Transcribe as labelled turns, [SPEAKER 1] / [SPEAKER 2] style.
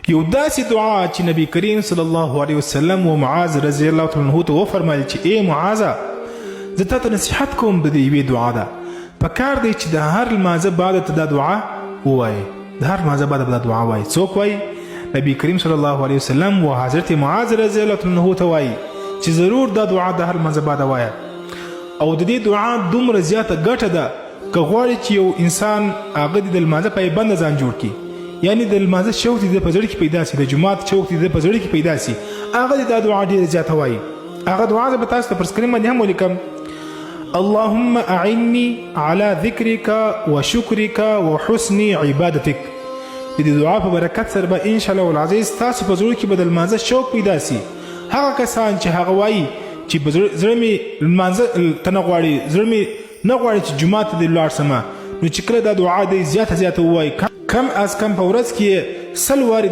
[SPEAKER 1] یو داسې دعا چې نبی کریم صلی الله علیه وسلم و معاذ رضی الله تعالی عنہ ته وفرمایل چې ای معاذه زه تا ته نصیحت کوم د دې یوې دعا ده پکار دی چې د هر لمانځه بعد ته دا دعا ووایې د هر لمانځه بعد به دا دعا وایي څوک وایي نبی کریم صلی الله علیه وسلم و حضرت معاذ رضی الله تعالی عنہ ته وایي چې ضرور دا دعا د هر لمانځه بعد وایه او د دې دعا دومره زیاته ګټه ده که غواړي چې یو انسان هغه د لمانځه پایبند ځان جوړ کړي یعنی د لمانځه شوق دې په زړه کې پیدا سي د جماعت شوق دې په زړه کې پیدا سي هغه دا دعا ډېره زیاته وایي هغه دعا زه به تاسو ته پر سکرین باندې هم ولیکم اللهم اعني على ذكرك وشكرك وحسن عبادتك د دې دعا په برکت سره به ان شاء الله العزیز تاسو په زړه کې به د لمانځه شوق پیدا سي هغه کسان چې هغه وایي چې زړه مې لمانځه ته نه غواړي زړه مې نه غواړي چې جومات ته دې لاړ سمه نو چې کله دا دعا دی زیاته ووایي کم از کم په ورځ کې 100 وارې